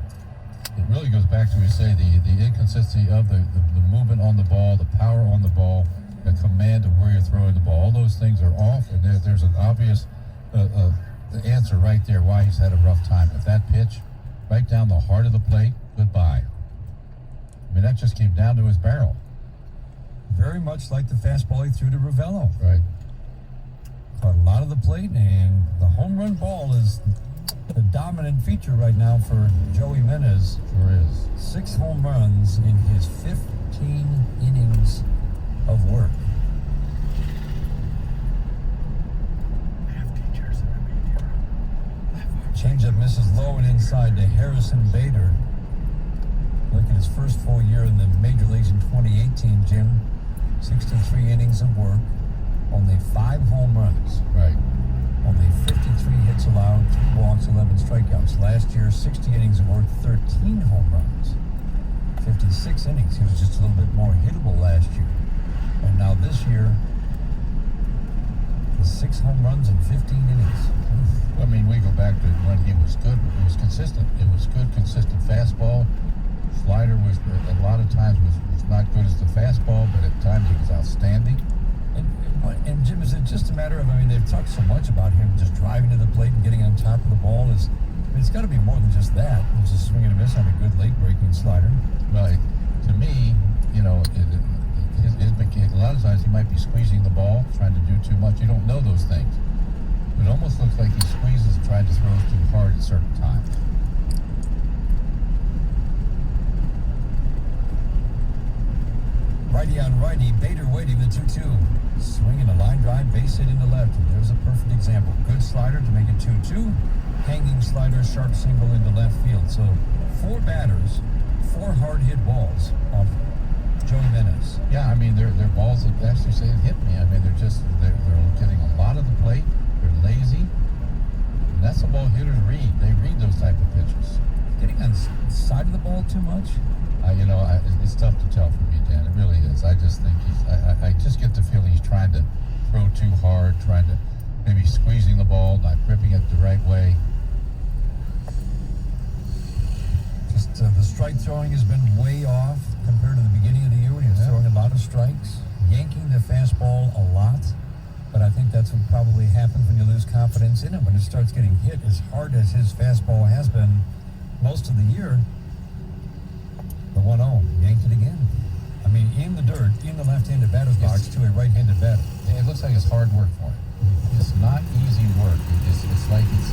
it really goes back to, we say, the inconsistency of the movement on the ball, the power on the ball, the command of where you're throwing the ball. All those things are off, and there's an obvious answer right there why he's had a rough time. With that pitch, right down the heart of the plate, goodbye. I mean, that just came down to his barrel.
Very much like the fastball he threw to Ravello.
Right.
Caught a lot of the plate, and the home run ball is the dominant feature right now for Joey Menez.
Sure is.
6 home runs in his 15 innings of work. Changeup misses low and inside to Harrison Bader. Look at his first full year in the major leagues in 2018, Jim. 63 innings of work, only 5 home runs.
Right.
Only 53 hits allowed, 2 walks, 11 strikeouts. Last year, 60 innings of work, 13 home runs. 56 innings. He was just a little bit more hittable last year. And now this year, the 6 home runs in 15 innings.
I mean, we go back to when he was good. It was consistent. It was good, consistent fastball. Slider was, a lot of times, was not good as the fastball, but at times it was outstanding.
And Jim, is it just a matter of, I mean, they've talked so much about him just driving to the plate and getting on top of the ball. It's got to be more than just that. It's just swing and a miss on a good late-breaking slider.
Well, to me, you know, a lot of times he might be squeezing the ball, trying to do too much. You don't know those things. It almost looks like he squeezes and tries to throw too hard at certain times.
Righty on righty, Bader waiting the 2-2. Swinging a line drive, base hit into left, and there's a perfect example. Good slider to make it 2-2. Hanging slider, sharp single into left field. So 4 batters, 4 hard hit balls off Joey Menez.
Yeah, I mean, they're balls that actually say it hit me. I mean, they're getting a lot of the plate. They're lazy. And that's the ball hitters read. They read those type of pitches.
Getting on the side of the ball too much?
It's tough to tell for me, Dan. It really is. I just think I just get the feeling he's trying to throw too hard, trying to maybe squeezing the ball, not gripping it the right way.
Just the strike throwing has been way off compared to the beginning of the year when he was throwing a lot of strikes, yanking the fastball a lot. But I think that's what probably happens when you lose confidence in him. When it starts getting hit as hard as his fastball has been most of the year, the 1-0, yanked it again. I mean, in the dirt, in the left-handed batter's box to a right-handed batter.
It looks like it's hard work for him. It's not easy work. It's like he's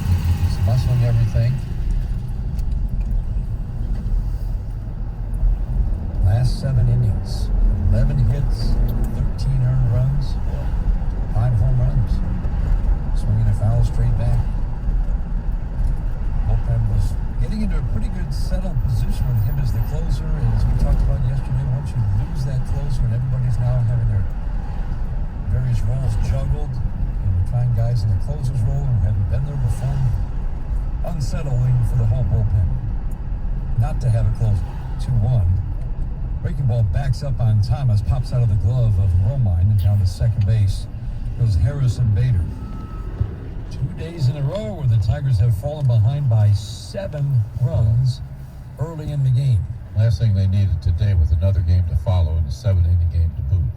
muscling everything.
Last 7 innings, 11 hits, 13 earned runs, 5 home runs. Swinging a foul straight back. Bullpen was getting into a pretty good settled position with him as the closer. And as we talked about yesterday, once you lose that closer and everybody's now having their various roles juggled, and you're trying guys in the closer's role who haven't been there before, unsettling for the whole bullpen. Not to have a closer. 2-1. Breaking ball backs up on Thomas, pops out of the glove of Romine, and down to second base goes Harrison Bader. 2 days in a row where the Tigers have fallen behind by 7 runs early in the game.
Last thing they needed today with another game to follow and a 7-inning game to boot.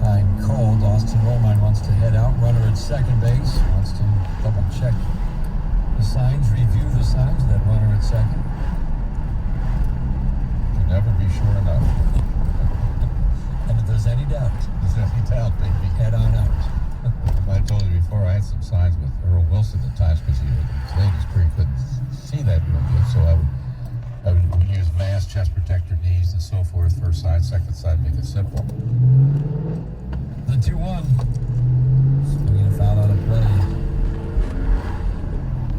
Time called. Austin Romine wants to head out. Runner at second base. Wants to double check the signs, review the signs of that runner at second.
Can never be sure enough.
And if there's any doubt,
Baby.
head on out.
I told you before, I had some signs with Earl Wilson at times because ladies pretty couldn't see that real good. So I would use mask, chest protector, knees, and so forth. First side, second side, make it simple.
The 2-1. Foul out of play.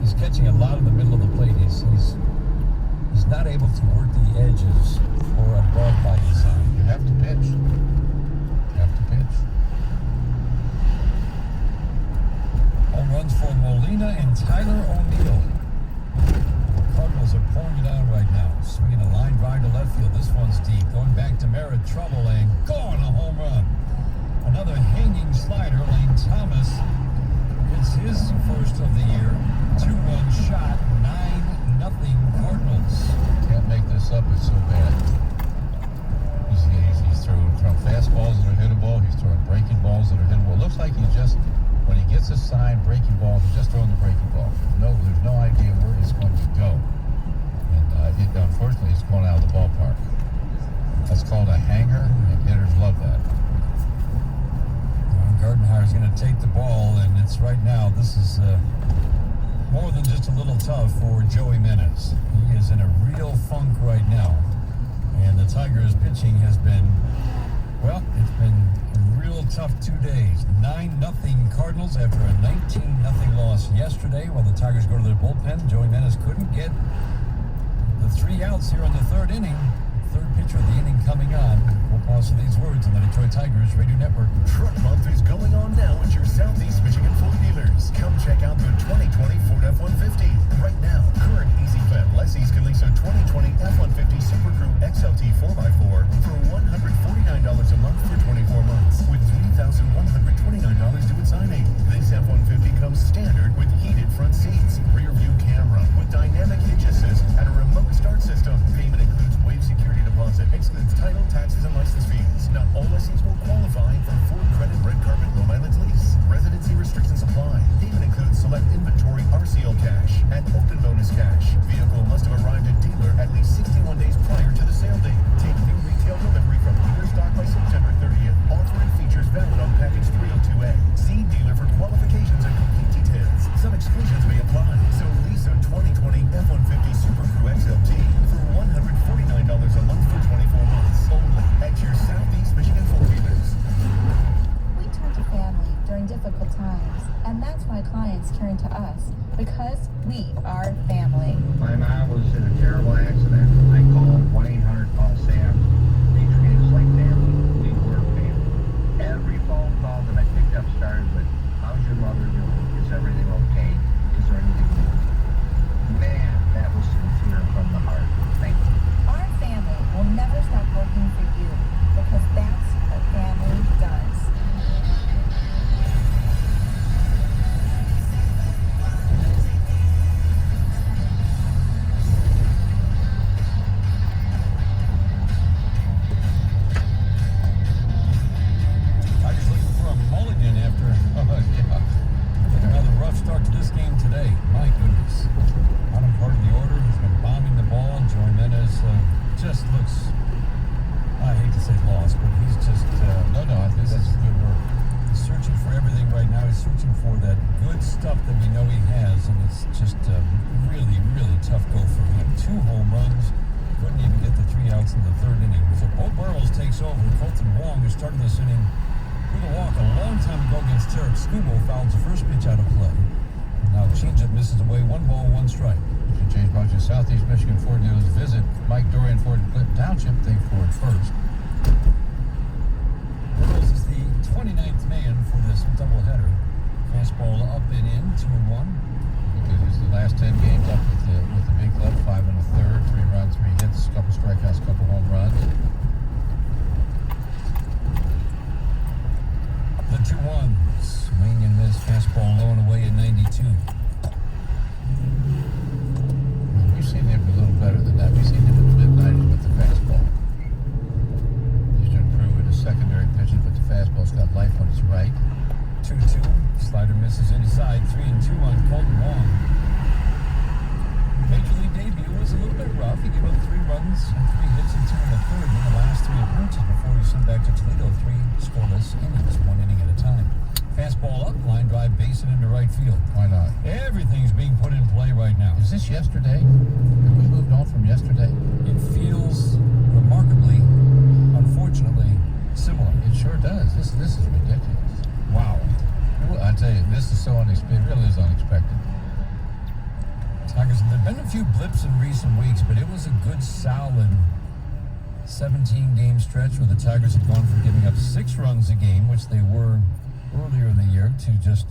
He's catching a lot of the middle of the plate. He's not able to work the edges or above by design.
You have to pitch. You have to pitch.
Home runs for Molina and Tyler O'Neill. The Cardinals are pouring it on right now. Swinging a line drive to left field. This one's deep. Going back to Merritt. Trouble and gone. A home run. Another hanging slider. Lane Thomas. It's his first of the year. 2-1 shot. 9-0 Cardinals.
Can't make this up. It's so bad. He's throwing fastballs that are hittable. He's throwing breaking balls that are hittable. It looks like he just, when he gets assigned breaking ball, he's just throwing the breaking ball. There's no idea where it's going to go. And unfortunately, it's going out of the ballpark. That's called a hanger, and hitters love that.
Gardenhire's going to take the ball, and it's right now. This is more than just a little tough for Joey Menes. He is in a real funk right now. And the Tigers' pitching has been, well, it's been a real tough 2 days. 9-0 Cardinals after a 19-0 loss yesterday. While the Tigers go to their bullpen, Joey Menes couldn't get the 3 outs here in the third inning. Third pitcher of the inning coming on. We'll pause for these words on the Detroit Tigers Radio Network.
Truck Month is going on now at your Southeast Michigan Ford dealers. Come check out the 2020 Ford F-150. Right now, current Easy Plan lessees can lease a 2020 F-150 Super Crew XLT 4x4 for $149 a month for 24 months with $3,129 due at signing. This F-150 comes standard with heated front seats, rear view camera with dynamic hitch assist, and a remote start system. Payment includes wave security deposit, excludes title, taxes, and license fees. Not all lessees will qualify for Ford Credit Red Carpet Low Mileage Lease. Residency restrictions apply. Payment includes select inventory RCO cash and open bonus cash. Vehicle must have arrived at dealer at least 61 days prior to the sale date. Take new retail delivery from dealer stock by September 30th. Offer and features valid on package 302A. See dealer for qualifications and complete details. Some exclusions may apply. So lease a 2020 F-150 Super Crew XLT for $149 a month for 24 months. Only at your Southeast Michigan Ford dealers.
We turn to family during difficult times, and that's why clients turn to us, because we are family.
My mom was in a terrible accident. I called 1-800-CALL-SAM. They treat us like family. We were family. Every phone call that I picked up started with, "How's your mother doing? Is everything okay? Is there anything new?" Man, that was sincere from the heart. Thank you.
Our family will never stop working for you, because that's what family does.
Tigers looking for a mulligan after another rough start to this game today. My goodness. Bottom part of the order, he's been bombing the ball, and Joey Menes just looks, I hate to say lost, but he's just,
This is good work.
he's searching for everything right now. He's searching for that good stuff that we know he has, and it's just a really, really tough go for him. 2 home runs, couldn't even get the 3 outs in the third inning. So Bo Burrows takes over. Colton Wong, who started this inning with a walk a long time ago against Tarek Skubal, fouls the first pitch out of play. Now changeup misses away, 1 ball, 1 strike.
James Bunch of Southeast Michigan Ford dealers visit Mike Dorian Ford in Clinton Township. Think Ford first.
Burrows is the 29th man for this doubleheader. Fastball up and in, 2-1.
Because the last 10 games up with the big club, 5 1/3, 3 runs, 3 hits, a couple strikeouts, a couple home runs.
The 2-1. Swing and miss. Fastball low and away at 92.
We've seen him a little better than that. We've seen him in the mid-90s with the fastball. He's to improve in his secondary pitching, but the fastball's got life on its right.
2-2. Slider misses inside. 3-2 on Colton Wong. Major League debut was a little bit rough. He gave up 3 runs and 3 hits and 2 in the third in the last 3 appearances before he sent back to Toledo. 3 scoreless innings, 1 inning at a time. Fastball up, line drive, base it into right field.
Why not?
Everything's being put in play right now.
Is this yesterday? Have we moved on from yesterday?
It feels remarkably, unfortunately, similar.
It sure does. This is ridiculous.
Wow.
I tell you, this It really is unexpected.
Tigers, there have been a few blips in recent weeks, but it was a good, solid 17-game stretch where the Tigers had gone from giving up 6 runs a game, which they were earlier in the year, to just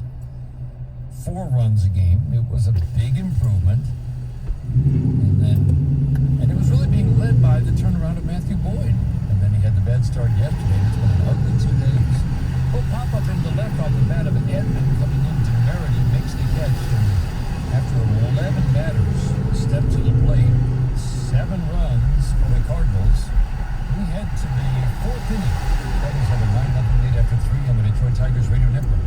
4 runs a game. It was a big improvement. And it was really being led by the turnaround of Matthew Boyd. And then he had the bad start yesterday. It's been an ugly 2 days. He'll pop up into left off the bat of Edmund coming into Merritt. Makes the catch. And after 11 batters step to the plate, 7 runs for the Cardinals. We head to the 4th inning. Cardinals have a 9-0 lead after 3 on the Detroit Tigers Radio Network.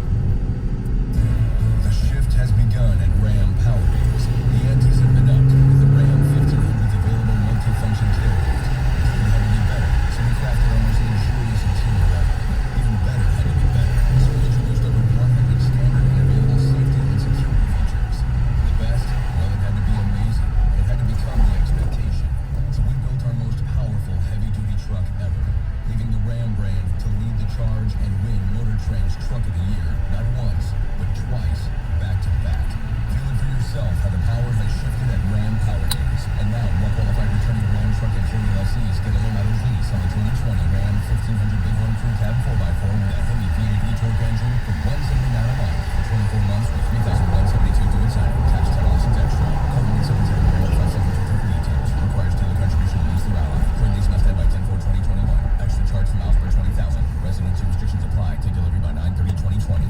The shift has begun at Ram Power Days. The antes have been upped with the Ram 1500's available multi-function tailgate. It had to be better, so we crafted our most luxurious interior ever. Even better had to be better, so we introduced over 100 standard and available safety and security features. The best? Well, it had to be amazing. It had to become the expectation. So we built our most powerful heavy-duty truck ever, leaving the Ram brand to lead the charge and win Motor Trend's Truck of the Year, not once, but twice, back to back. Feel it for yourself how the power has shifted at Ram Power Days. And now, more qualified returning Ram Truck and Training LCs get a low-mileage lease on the 2020 Ram 1500 Big One Crew Cab 4x4 with a Hemi P8 e-torque engine for $179 a month for 24 months with $3,172 due inside. Tax $10 extra. Call 1-877-572 details. Requires dealer contribution to lease through Ally. Current lease must end by 10/4/2021. Extra charge for miles per 20,000. Residency restrictions apply. Take delivery by 9/30/2020.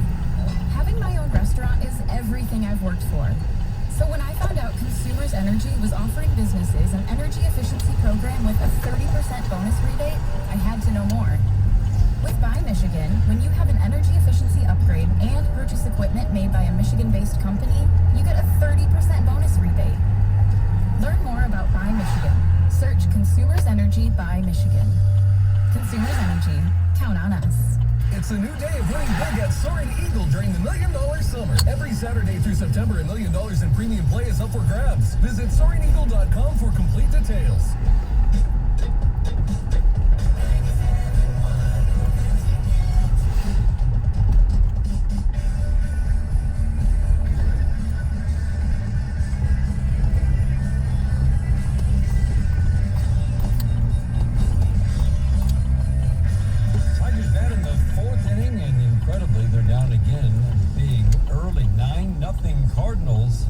Having my own restaurant is everything I've worked for. So when I found out Consumers Energy was offering businesses an energy efficiency program with a 30% bonus rebate, I had to know more. With Buy Michigan, when you have an energy efficiency upgrade and purchase equipment made by a Michigan-based company, you get a 30% bonus rebate. Learn more about Buy Michigan. Search Consumers Energy Buy Michigan. Consumers Energy. Count on us.
It's a new day of winning big at Soaring Eagle during the $1 Million Summer. Every Saturday through September, $1 million in premium play is up for grabs. Visit SoaringEagle.com for complete details.
Cardinals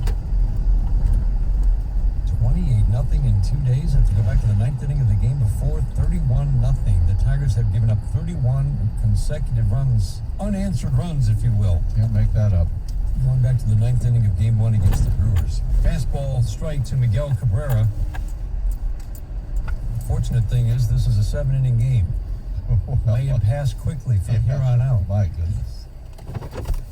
28-0 in 2 days. And if you go back to the 9th inning of the game before, 31-0. The Tigers have given up 31 consecutive runs, unanswered runs, if you will.
Can't make that up.
Going back to the 9th inning of game 1 against the Brewers. Fastball strike to Miguel Cabrera. Fortunate thing is this is a 7-inning game. May it pass quickly from here on out.
My goodness.